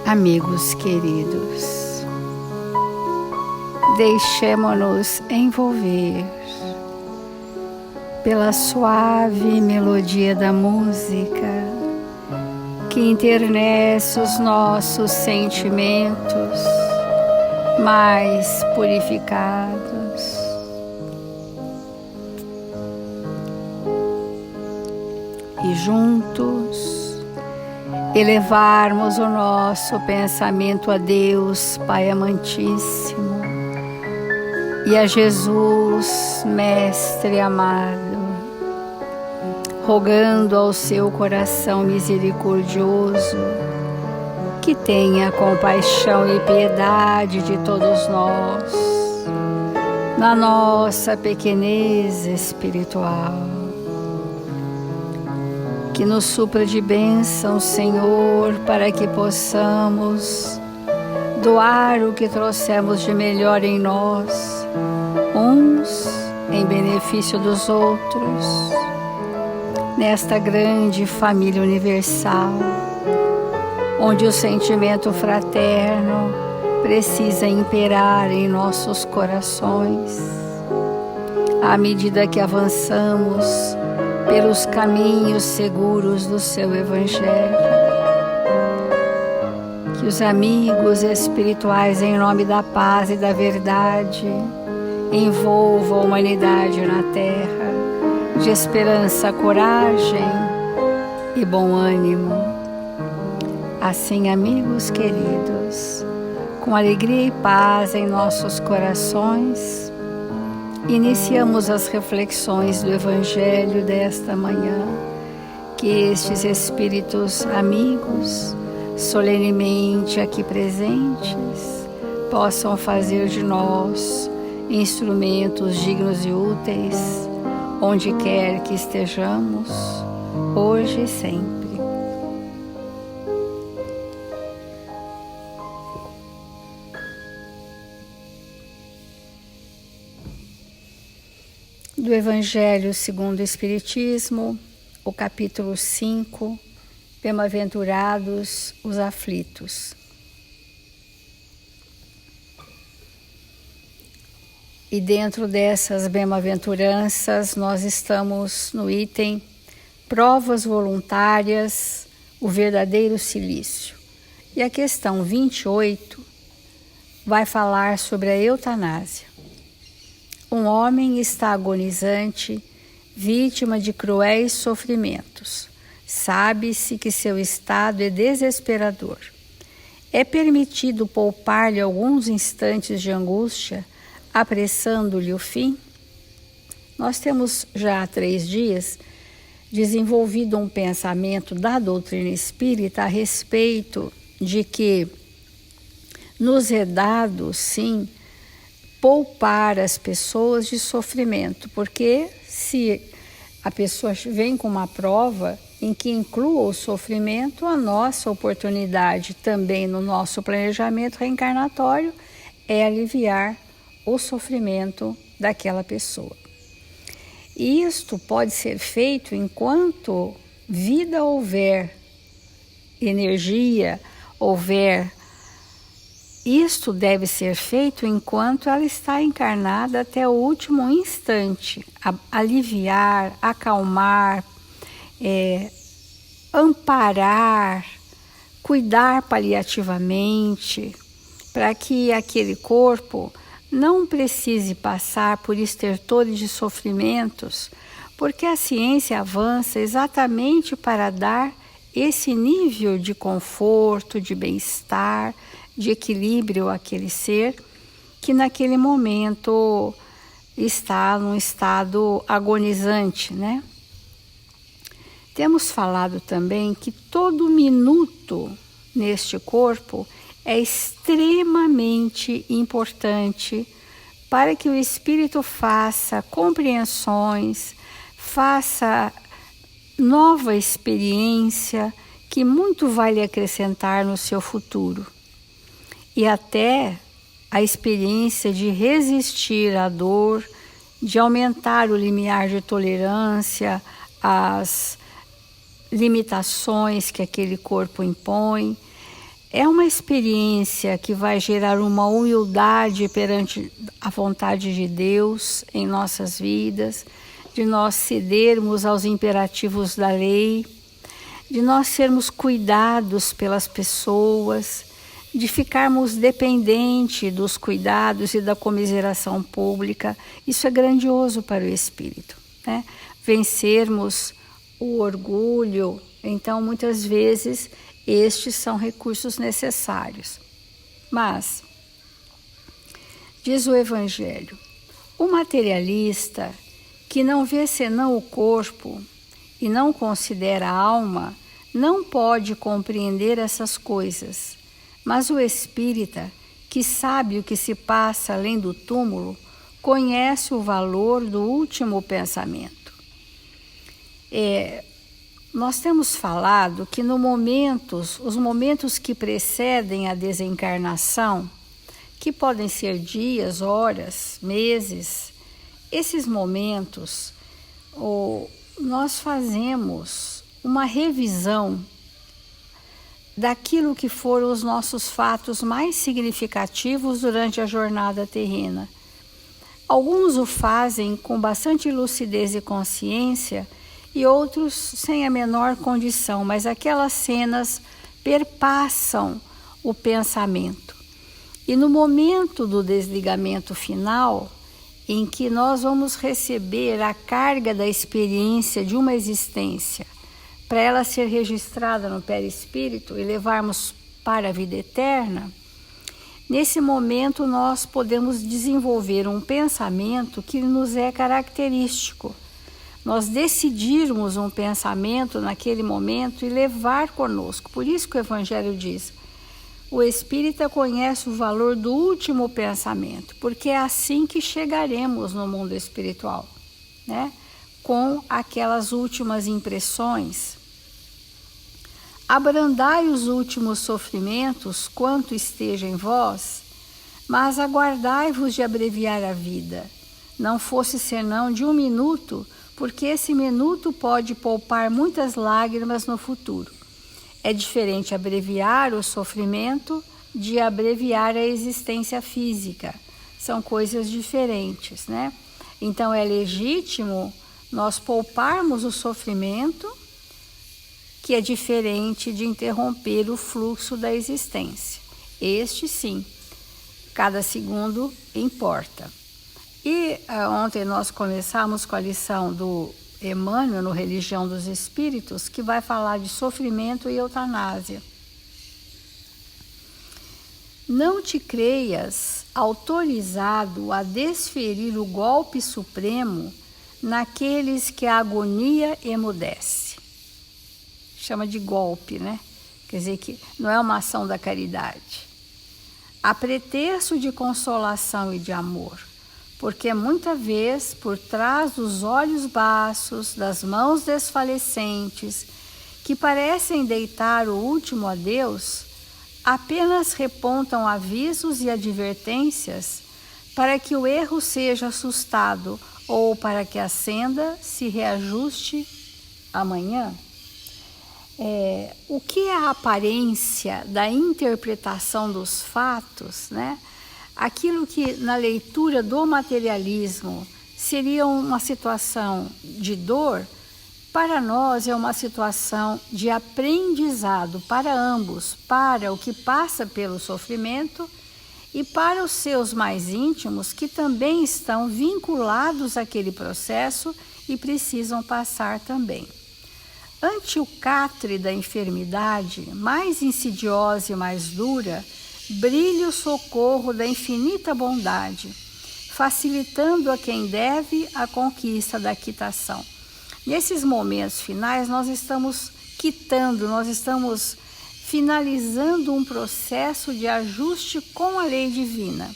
Amigos queridos, deixemo-nos envolver pela suave melodia da música que enternece os nossos sentimentos mais purificados. E juntos elevarmos o nosso pensamento a Deus, Pai amantíssimo, e a Jesus, Mestre amado, rogando ao seu coração misericordioso que tenha compaixão e piedade de todos nós, na nossa pequenez espiritual. Que nos supra de bênção, Senhor, para que possamos doar o que trouxemos de melhor em nós, uns em benefício dos outros, nesta grande família universal, onde o sentimento fraterno precisa imperar em nossos corações, à medida que avançamos pelos caminhos seguros do seu Evangelho. Que os amigos espirituais, em nome da paz e da verdade, envolvam a humanidade na terra de esperança, coragem e bom ânimo. Assim, amigos queridos, com alegria e paz em nossos corações, iniciamos as reflexões do Evangelho desta manhã. Que estes Espíritos amigos, solenemente aqui presentes, possam fazer de nós instrumentos dignos e úteis, onde quer que estejamos, hoje e sempre. Do Evangelho segundo o Espiritismo, o capítulo 5, Bem-aventurados os aflitos. E dentro dessas bem-aventuranças, nós estamos no item Provas voluntárias, o verdadeiro cilício. E a questão 28 vai falar sobre a eutanásia. Um homem está agonizante, vítima de cruéis sofrimentos. Sabe-se que seu estado é desesperador. É permitido poupar-lhe alguns instantes de angústia, apressando-lhe o fim? Nós temos já há 3 dias desenvolvido um pensamento da doutrina espírita a respeito de que nos é dado, sim, poupar as pessoas de sofrimento, porque se a pessoa vem com uma prova em que inclua o sofrimento, a nossa oportunidade também no nosso planejamento reencarnatório é aliviar o sofrimento daquela pessoa. E isto pode ser feito enquanto vida houver, energia houver. Isto deve ser feito enquanto ela está encarnada até o último instante, aliviar, acalmar, amparar, cuidar paliativamente, para que aquele corpo não precise passar por estertores de sofrimentos, porque a ciência avança exatamente para dar esse nível de conforto, de bem-estar, de equilíbrio àquele ser que naquele momento está num estado agonizante, né? Temos falado também que todo minuto neste corpo é extremamente importante para que o espírito faça compreensões, faça nova experiência que muito vai lhe acrescentar no seu futuro. E até a experiência de resistir à dor, de aumentar o limiar de tolerância às limitações que aquele corpo impõe, É uma experiência que vai gerar uma humildade perante a vontade de Deus em nossas vidas, de nós cedermos aos imperativos da lei, de nós sermos cuidados pelas pessoas, de ficarmos dependentes dos cuidados e da comiseração pública. Isso é grandioso para o espírito, né? Vencermos o orgulho. Então, muitas vezes, estes são recursos necessários. Mas, diz o Evangelho, o materialista que não vê senão o corpo e não considera a alma, não pode compreender essas coisas. Mas o espírita, que sabe o que se passa além do túmulo, conhece o valor do último pensamento. Nós temos falado que os momentos que precedem a desencarnação, que podem ser dias, horas, meses, esses momentos, nós fazemos uma revisão daquilo que foram os nossos fatos mais significativos durante a jornada terrena. Alguns o fazem com bastante lucidez e consciência e outros sem a menor condição, mas aquelas cenas perpassam o pensamento. E no momento do desligamento final, em que nós vamos receber a carga da experiência de uma existência, para ela ser registrada no perispírito e levarmos para a vida eterna, nesse momento nós podemos desenvolver um pensamento que nos é característico. Nós decidirmos um pensamento naquele momento e levar conosco. Por isso que o Evangelho diz, o espírita conhece o valor do último pensamento, porque é assim que chegaremos no mundo espiritual, né? Com aquelas últimas impressões. Abrandai os últimos sofrimentos quanto esteja em vós, mas aguardai-vos de abreviar a vida. Não fosse senão de 1 minuto, porque esse minuto pode poupar muitas lágrimas no futuro. É diferente abreviar o sofrimento de abreviar a existência física. São coisas diferentes, né? Então é legítimo nós pouparmos o sofrimento, que é diferente de interromper o fluxo da existência. Este sim, cada segundo importa. E ontem nós começamos com a lição do Emmanuel, no Religião dos Espíritos, que vai falar de sofrimento e eutanásia. Não te creias autorizado a desferir o golpe supremo naqueles que a agonia emudece. Chama de golpe, né? Quer dizer que não é uma ação da caridade. A pretexto de consolação e de amor, porque muita vez, por trás dos olhos baços, das mãos desfalecentes, que parecem deitar o último adeus, apenas repontam avisos e advertências para que o erro seja assustado ou para que a senda se reajuste amanhã. O que é a aparência da interpretação dos fatos, né? Aquilo que na leitura do materialismo seria uma situação de dor, para nós é uma situação de aprendizado para ambos, para o que passa pelo sofrimento e para os seus mais íntimos que também estão vinculados àquele processo e precisam passar também. Ante o catre da enfermidade, mais insidiosa e mais dura, brilha o socorro da infinita bondade, facilitando a quem deve a conquista da quitação. Nesses momentos finais, nós estamos quitando, nós estamos finalizando um processo de ajuste com a lei divina.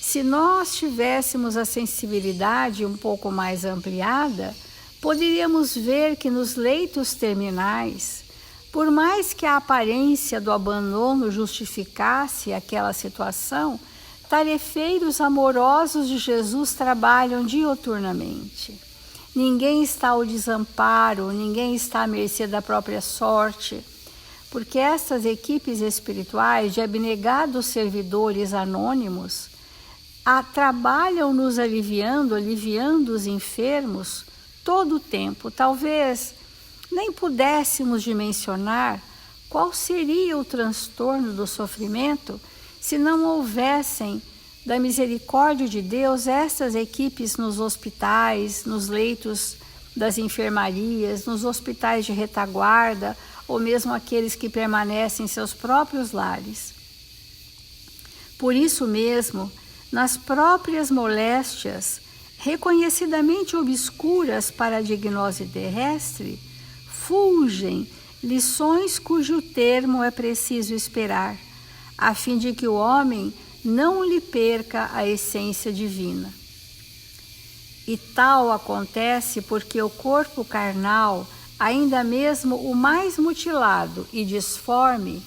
Se nós tivéssemos a sensibilidade um pouco mais ampliada, poderíamos ver que nos leitos terminais, por mais que a aparência do abandono justificasse aquela situação, tarefeiros amorosos de Jesus trabalham diuturnamente. Ninguém está ao desamparo, ninguém está à mercê da própria sorte. porque essas equipes espirituais de abnegados servidores anônimos trabalham nos aliviando os enfermos todo o tempo. Talvez nem pudéssemos dimensionar qual seria o transtorno do sofrimento se não houvessem da misericórdia de Deus essas equipes nos hospitais, nos leitos das enfermarias, nos hospitais de retaguarda, ou mesmo aqueles que permanecem em seus próprios lares. Por isso mesmo, nas próprias moléstias, reconhecidamente obscuras para a diagnose terrestre, fulgem lições cujo termo é preciso esperar, a fim de que o homem não lhe perca a essência divina. E tal acontece porque o corpo carnal, ainda mesmo o mais mutilado e disforme,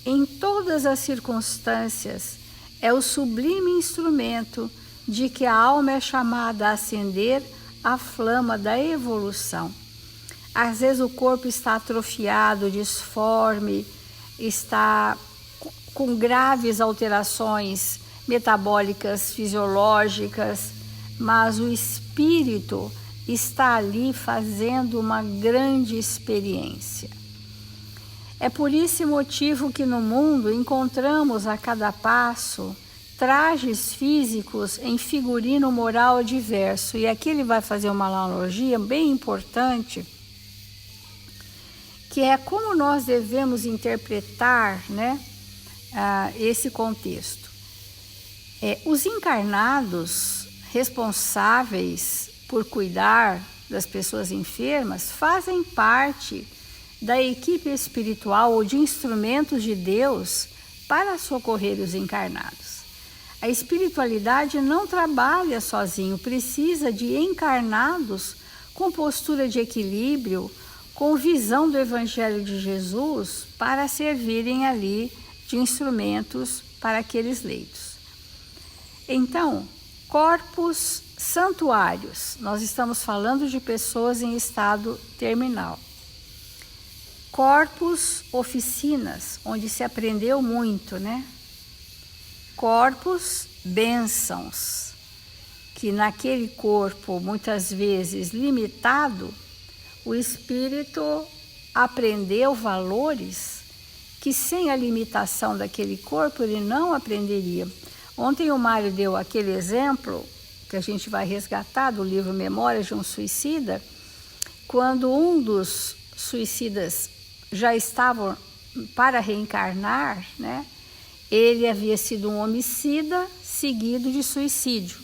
em todas as circunstâncias, é o sublime instrumento de que a alma é chamada a acender a flama da evolução. Às vezes o corpo está atrofiado, disforme, está com graves alterações metabólicas, fisiológicas, mas o espírito está ali fazendo uma grande experiência. É por esse motivo que no mundo encontramos a cada passo trajes físicos em figurino moral diverso. E aqui ele vai fazer uma analogia bem importante, que é como nós devemos interpretar, esse contexto. Os encarnados responsáveis por cuidar das pessoas enfermas fazem parte da equipe espiritual ou de instrumentos de Deus para socorrer os encarnados. A espiritualidade não trabalha sozinho, precisa de encarnados com postura de equilíbrio, com visão do Evangelho de Jesus para servirem ali de instrumentos para aqueles leitos. Então, corpos santuários, nós estamos falando de pessoas em estado terminal. Corpos oficinas, onde se aprendeu muito, Corpos bênçãos, que naquele corpo, muitas vezes limitado, o espírito aprendeu valores que sem a limitação daquele corpo ele não aprenderia. Ontem o Mário deu aquele exemplo, que a gente vai resgatar do livro Memórias de um Suicida, quando um dos suicidas já estava para reencarnar, ele havia sido um homicida seguido de suicídio,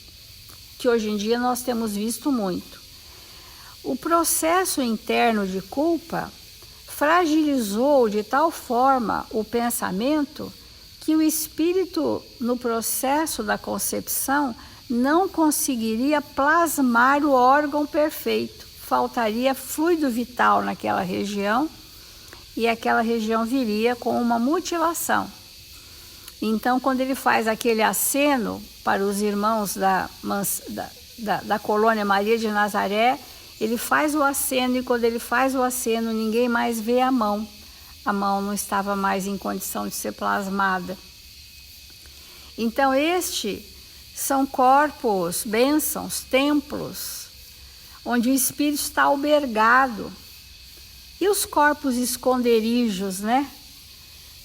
que hoje em dia nós temos visto muito. O processo interno de culpa fragilizou de tal forma o pensamento que o espírito, no processo da concepção, não conseguiria plasmar o órgão perfeito. Faltaria fluido vital naquela região e aquela região viria com uma mutilação. Então, quando ele faz aquele aceno para os irmãos da colônia Maria de Nazaré, ele faz o aceno e quando ele faz o aceno, ninguém mais vê a mão. A mão não estava mais em condição de ser plasmada. Então, estes são corpos, bênçãos, templos, onde o espírito está albergado. E os corpos esconderijos,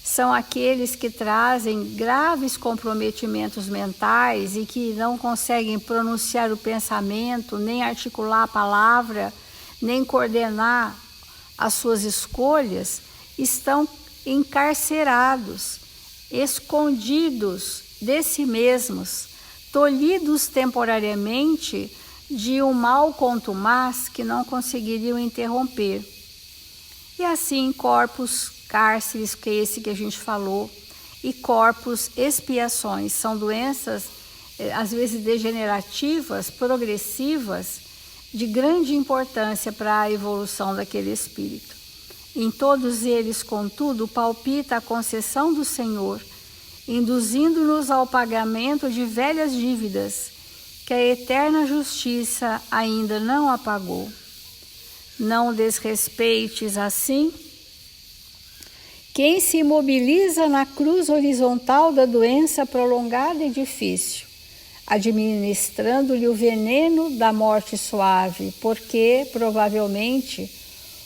são aqueles que trazem graves comprometimentos mentais e que não conseguem pronunciar o pensamento, nem articular a palavra, nem coordenar as suas escolhas, estão encarcerados, escondidos de si mesmos, tolhidos temporariamente de um mal contumaz que não conseguiriam interromper. E assim, corpos cárceres, que é esse que a gente falou, e corpos expiações, são doenças, às vezes degenerativas, progressivas, de grande importância para a evolução daquele espírito. Em todos eles, contudo, palpita a concessão do Senhor, induzindo-nos ao pagamento de velhas dívidas, que a eterna justiça ainda não apagou. Não desrespeites assim Quem se imobiliza na cruz horizontal da doença prolongada e difícil, administrando-lhe o veneno da morte suave, porque, provavelmente,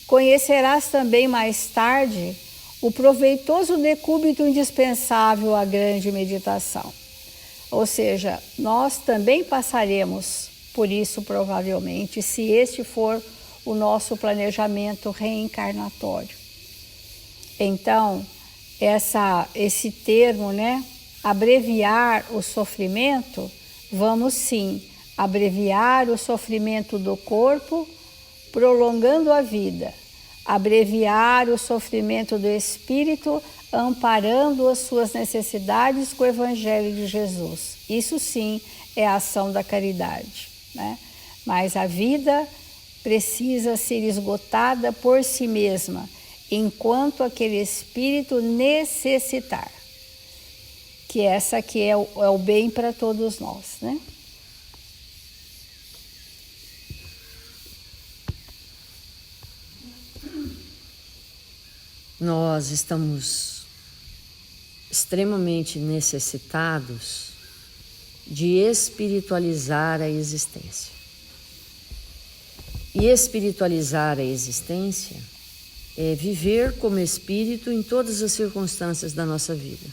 conhecerás também mais tarde o proveitoso decúbito indispensável à grande meditação. Ou seja, nós também passaremos por isso, provavelmente, se este for o nosso planejamento reencarnatório. Então, esse termo, né, abreviar o sofrimento, vamos sim abreviar o sofrimento do corpo, prolongando a vida, abreviar o sofrimento do espírito, amparando as suas necessidades com o Evangelho de Jesus. Isso sim é a ação da caridade, né? Mas a vida precisa ser esgotada por si mesma, enquanto aquele espírito necessitar. Que essa aqui é o bem para todos nós, né? Nós estamos extremamente necessitados de espiritualizar a existência. E espiritualizar a existência é viver como espírito em todas as circunstâncias da nossa vida.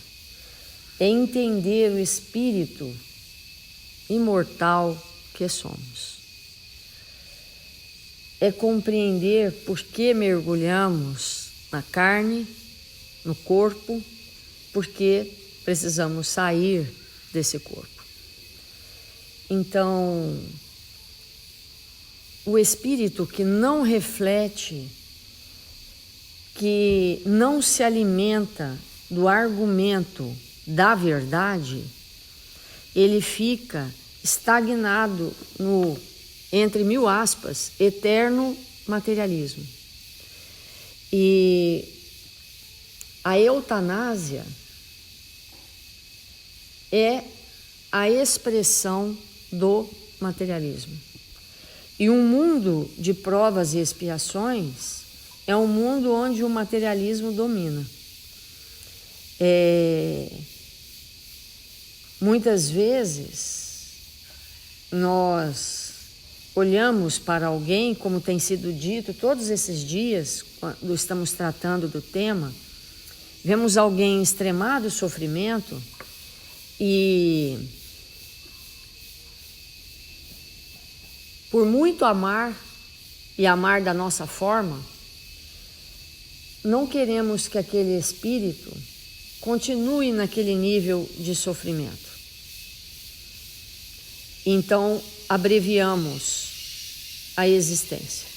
É entender o espírito imortal que somos. É compreender por que mergulhamos na carne, no corpo, porque precisamos sair desse corpo. Então, o espírito que não reflete, que não se alimenta do argumento da verdade, ele fica estagnado no, entre mil aspas, eterno materialismo. E a eutanásia é a expressão do materialismo. E um mundo de provas e expiações é um mundo onde o materialismo domina. Muitas vezes nós olhamos para alguém, como tem sido dito todos esses dias, quando estamos tratando do tema, vemos alguém em extremado sofrimento e, por muito amar e amar da nossa forma, não queremos que aquele espírito continue naquele nível de sofrimento. Então, abreviamos a existência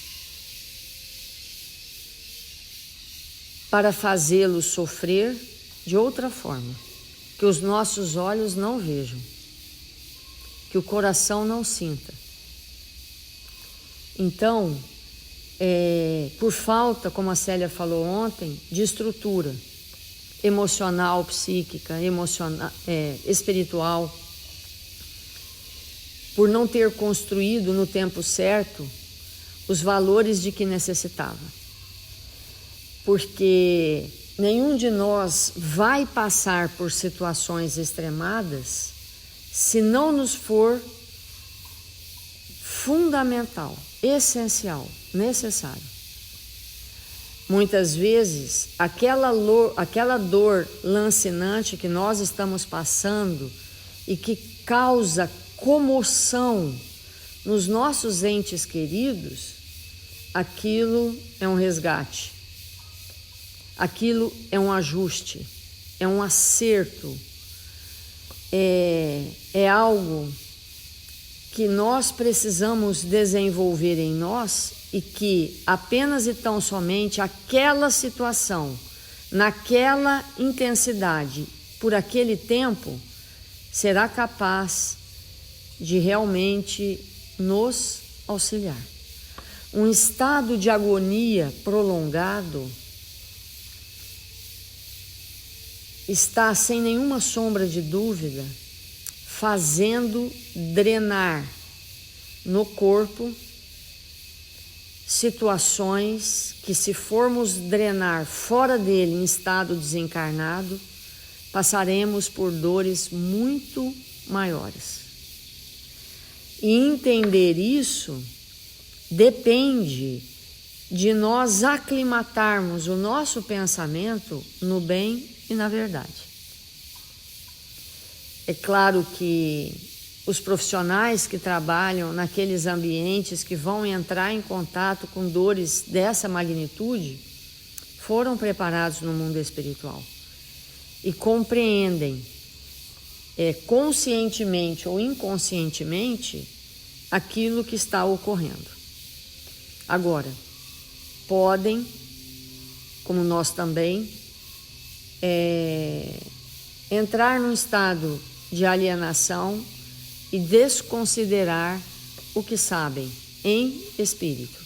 para fazê-lo sofrer de outra forma, que os nossos olhos não vejam, que o coração não sinta. Então, por falta, como a Célia falou ontem, de estrutura emocional, psíquica, espiritual, por não ter construído no tempo certo os valores de que necessitava. Porque nenhum de nós vai passar por situações extremadas se não nos for fundamental, essencial, necessário. Muitas vezes, aquela dor lancinante que nós estamos passando e que causa comoção nos nossos entes queridos, aquilo é um resgate, aquilo é um ajuste, é um acerto, é algo que nós precisamos desenvolver em nós e que apenas e tão somente aquela situação, naquela intensidade, por aquele tempo, será capaz de realmente nos auxiliar. Um estado de agonia prolongado está, sem nenhuma sombra de dúvida, fazendo drenar no corpo situações que, se formos drenar fora dele em estado desencarnado, passaremos por dores muito maiores. E entender isso depende de nós aclimatarmos o nosso pensamento no bem e na verdade. É claro que os profissionais que trabalham naqueles ambientes que vão entrar em contato com dores dessa magnitude foram preparados no mundo espiritual e compreendem conscientemente ou inconscientemente aquilo que está ocorrendo. Agora, podem, como nós também, entrar num estado de alienação e desconsiderar o que sabem em espírito.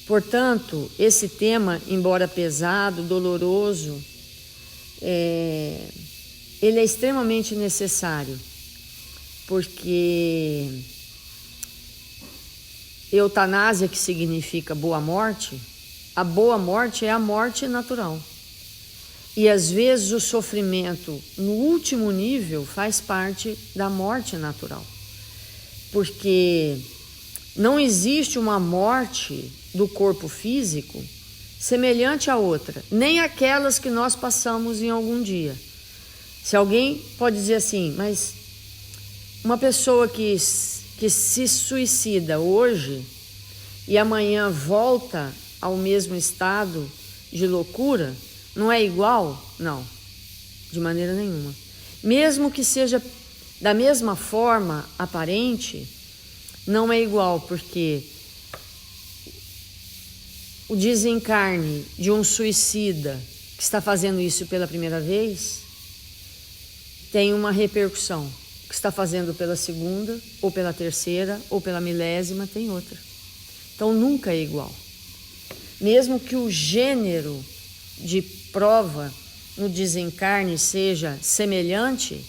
Portanto, esse tema, embora pesado, doloroso, ele é extremamente necessário, porque eutanásia, que significa boa morte, a boa morte é a morte natural. E às vezes o sofrimento no último nível faz parte da morte natural, porque não existe uma morte do corpo físico semelhante a outra, nem aquelas que nós passamos em algum dia. Se alguém pode dizer assim, mas uma pessoa que se suicida hoje e amanhã volta ao mesmo estado de loucura, não é igual? Não, de maneira nenhuma. Mesmo que seja da mesma forma aparente, não é igual, porque o desencarne de um suicida que está fazendo isso pela primeira vez tem uma repercussão. O que está fazendo pela segunda, ou pela terceira, ou pela milésima, tem outra. Então nunca é igual. Mesmo que o gênero de prova no desencarne seja semelhante,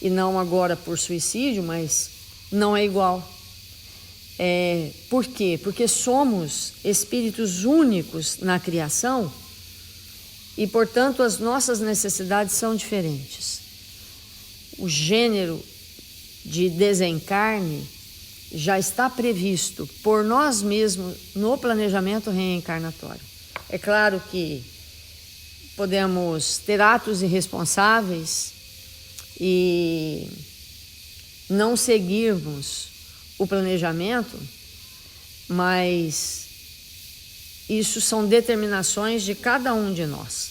e não agora por suicídio, mas não é igual. Por quê? Porque somos espíritos únicos na criação e, portanto, as nossas necessidades são diferentes. O gênero de desencarne já está previsto por nós mesmos no planejamento reencarnatório. É claro que podemos ter atos irresponsáveis e não seguirmos o planejamento, mas isso são determinações de cada um de nós.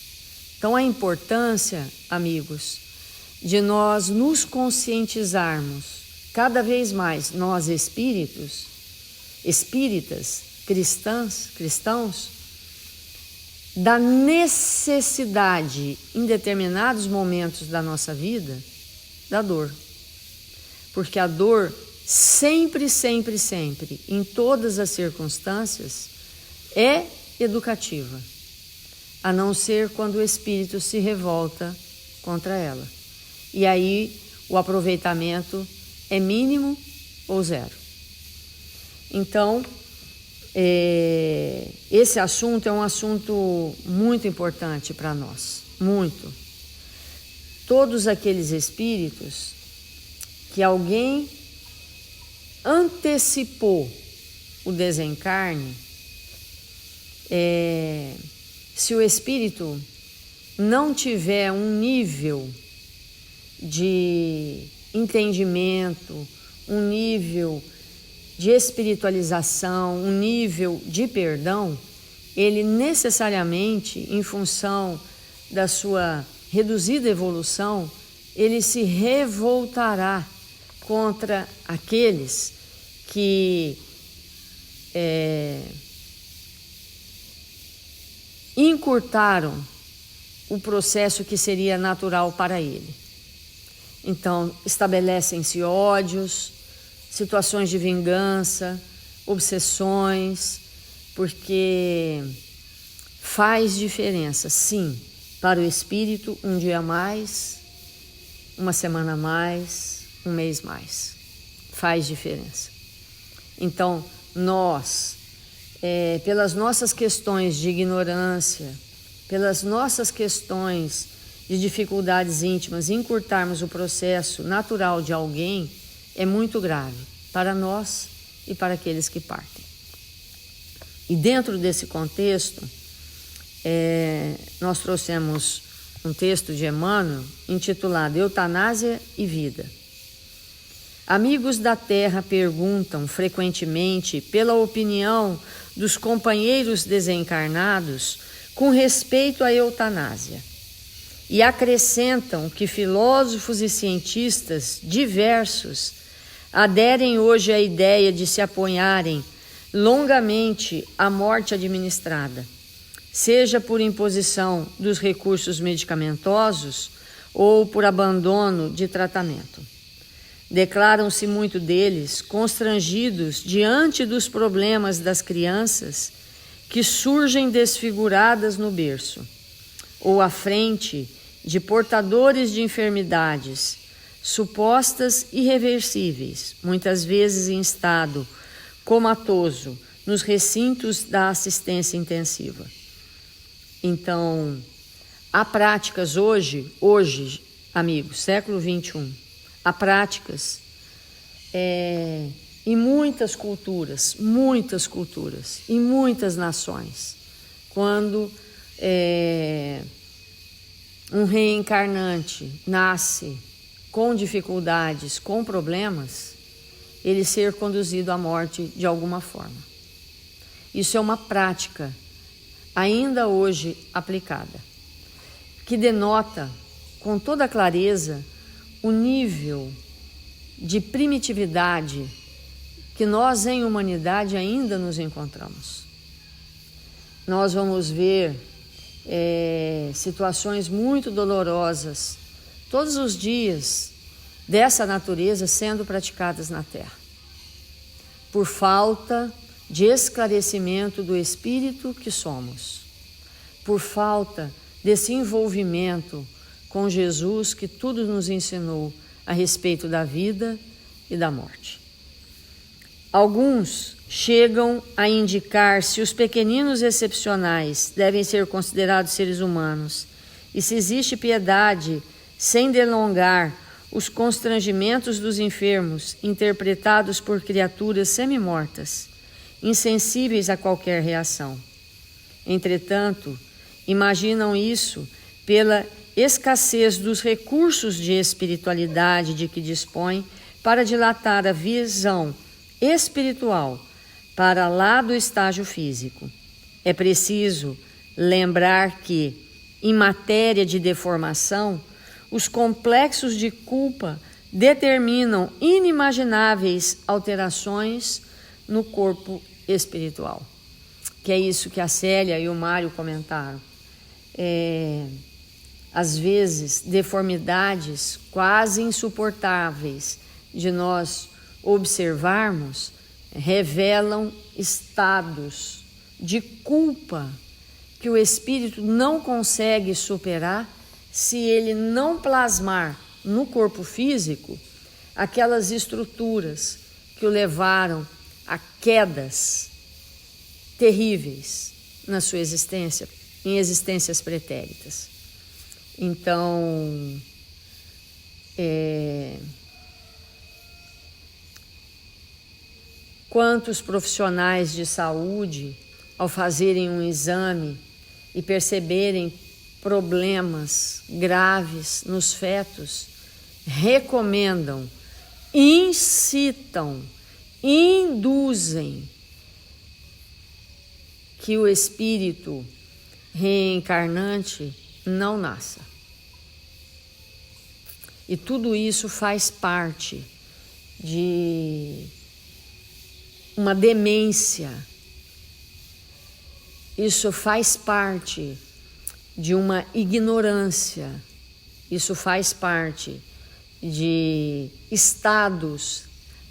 Então, a importância, amigos, de nós nos conscientizarmos cada vez mais, nós espíritas, cristãos, da necessidade, em determinados momentos da nossa vida, da dor. Porque a dor sempre, em todas as circunstâncias, é educativa, a não ser quando o espírito se revolta contra ela. E aí o aproveitamento é mínimo ou zero. Então, esse assunto é um assunto muito importante para nós, muito. Todos aqueles espíritos que alguém antecipou o desencarne, se o espírito não tiver um nível de entendimento, um nível de espiritualização, um nível de perdão, ele necessariamente, em função da sua reduzida evolução, ele se revoltará contra aqueles que encurtaram o processo que seria natural para ele. Então, estabelecem-se ódios, situações de vingança, obsessões, porque faz diferença, sim, para o espírito, um dia a mais, uma semana a mais, um mês mais. Faz diferença. Então, nós, pelas nossas questões de ignorância, pelas nossas questões de dificuldades íntimas, encurtarmos o processo natural de alguém, é muito grave para nós e para aqueles que partem. E dentro desse contexto, nós trouxemos um texto de Emmanuel intitulado Eutanásia e Vida. Amigos da Terra perguntam frequentemente pela opinião dos companheiros desencarnados com respeito à eutanásia e acrescentam que filósofos e cientistas diversos aderem hoje à ideia de se apoiarem longamente à morte administrada, seja por imposição dos recursos medicamentosos ou por abandono de tratamento. Declaram-se muito deles constrangidos diante dos problemas das crianças que surgem desfiguradas no berço, ou à frente de portadores de enfermidades supostas irreversíveis, muitas vezes em estado comatoso, nos recintos da assistência intensiva. Então, há práticas hoje, amigos, século XXI, há práticas em muitas culturas, em muitas nações, quando um reencarnante nasce com dificuldades, com problemas, ele ser conduzido à morte de alguma forma. Isso é uma prática ainda hoje aplicada, que denota com toda clareza o nível de primitividade que nós em humanidade ainda nos encontramos. Nós vamos ver situações muito dolorosas todos os dias dessa natureza sendo praticadas na Terra, por falta de esclarecimento do espírito que somos, por falta desse envolvimento com Jesus que tudo nos ensinou a respeito da vida e da morte. Alguns chegam a indicar se os pequeninos excepcionais devem ser considerados seres humanos e se existe piedade sem delongar os constrangimentos dos enfermos interpretados por criaturas semi-mortas, insensíveis a qualquer reação. Entretanto, imaginam isso pela escassez dos recursos de espiritualidade de que dispõem para dilatar a visão espiritual para lá do estágio físico. É preciso lembrar que, em matéria de deformação, os complexos de culpa determinam inimagináveis alterações no corpo espiritual. Que é isso que a Célia e o Mário comentaram. Às vezes, deformidades quase insuportáveis de nós observarmos revelam estados de culpa que o espírito não consegue superar se ele não plasmar no corpo físico aquelas estruturas que o levaram a quedas terríveis na sua existência, em existências pretéritas. Então, quantos profissionais de saúde, ao fazerem um exame e perceberem problemas graves nos fetos, recomendam, incitam, induzem que o espírito reencarnante não nasça. E tudo isso faz parte de uma demência. Isso faz parte de uma ignorância. Isso faz parte de estados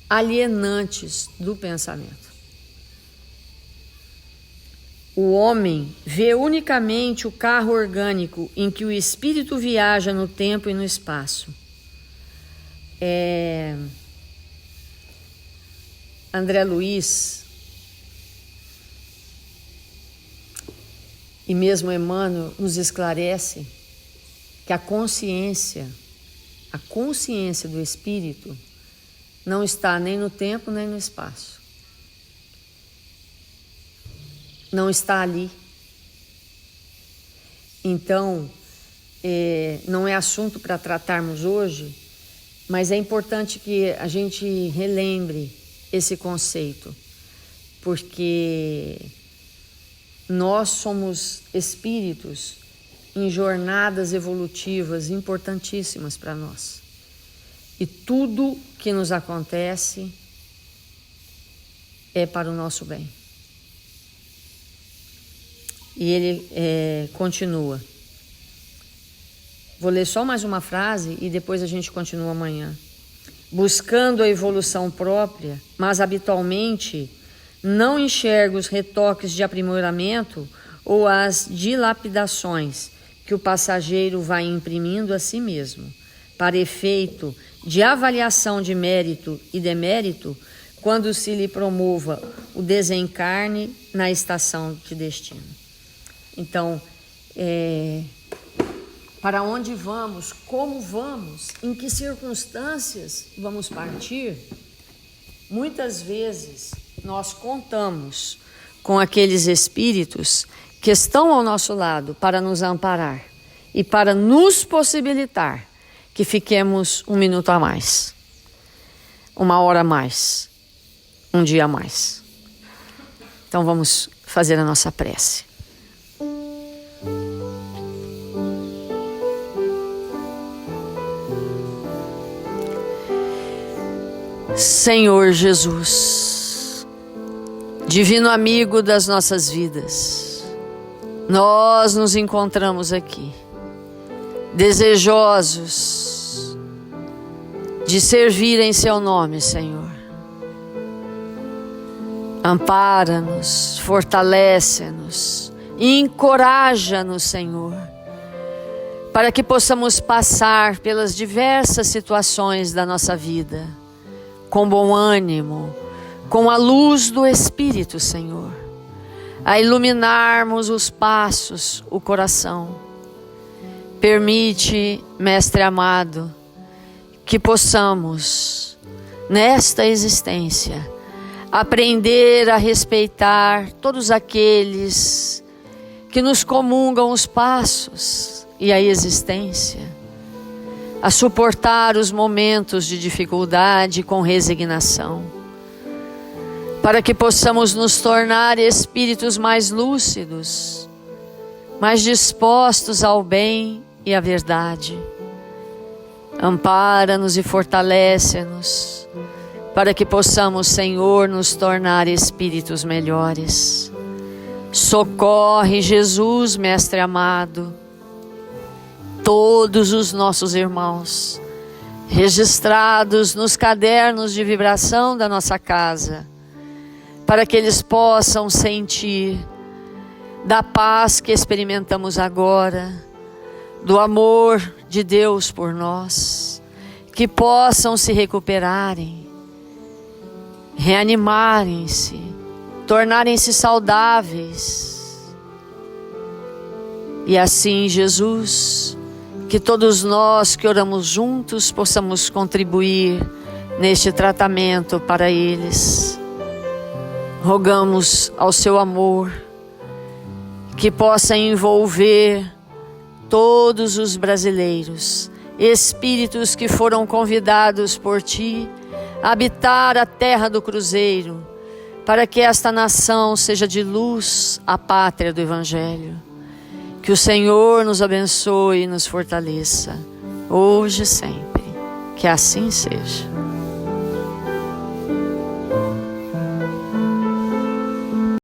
alienantes do pensamento. O homem vê unicamente o carro orgânico em que o espírito viaja no tempo e no espaço. André Luiz, E mesmo Emmanuel nos esclarece que a consciência do espírito não está nem no tempo nem no espaço. Não está ali. Então, não é assunto para tratarmos hoje, mas é importante que a gente relembre esse conceito, porque nós somos espíritos em jornadas evolutivas importantíssimas para nós. E tudo que nos acontece é para o nosso bem. E ele continua. Vou ler só mais uma frase e depois a gente continua amanhã. Buscando a evolução própria, mas habitualmente não enxerga os retoques de aprimoramento ou as dilapidações que o passageiro vai imprimindo a si mesmo, para efeito de avaliação de mérito e demérito, quando se lhe promova o desencarne na estação de destino. Então, para onde vamos, como vamos, em que circunstâncias vamos partir, muitas vezes nós contamos com aqueles espíritos que estão ao nosso lado para nos amparar e para nos possibilitar que fiquemos 1 minuto a mais, 1 hora a mais, 1 dia a mais. Então vamos fazer a nossa prece. Senhor Jesus, divino amigo das nossas vidas, nós nos encontramos aqui, desejosos de servir em Seu nome, Senhor. Ampara-nos, fortalece-nos, encoraja-nos, Senhor, para que possamos passar pelas diversas situações da nossa vida com bom ânimo, com a luz do Espírito, Senhor, a iluminarmos os passos, o coração. Permite, Mestre amado, que possamos, nesta existência, aprender a respeitar todos aqueles que nos comungam os passos e a existência, a suportar os momentos de dificuldade com resignação, para que possamos nos tornar espíritos mais lúcidos, mais dispostos ao bem e à verdade. Ampara-nos e fortalece-nos, para que possamos, Senhor, nos tornar espíritos melhores. Socorre, Jesus, Mestre amado, todos os nossos irmãos, registrados nos cadernos de vibração da nossa casa, para que eles possam sentir da paz que experimentamos agora, do amor de Deus por nós, que possam se recuperarem, reanimarem-se, tornarem-se saudáveis. E assim, Jesus, que todos nós que oramos juntos possamos contribuir neste tratamento para eles. Rogamos ao Seu amor que possa envolver todos os brasileiros, espíritos que foram convidados por Ti a habitar a terra do Cruzeiro, para que esta nação seja de luz, a pátria do Evangelho. Que o Senhor nos abençoe e nos fortaleça, hoje e sempre. Que assim seja.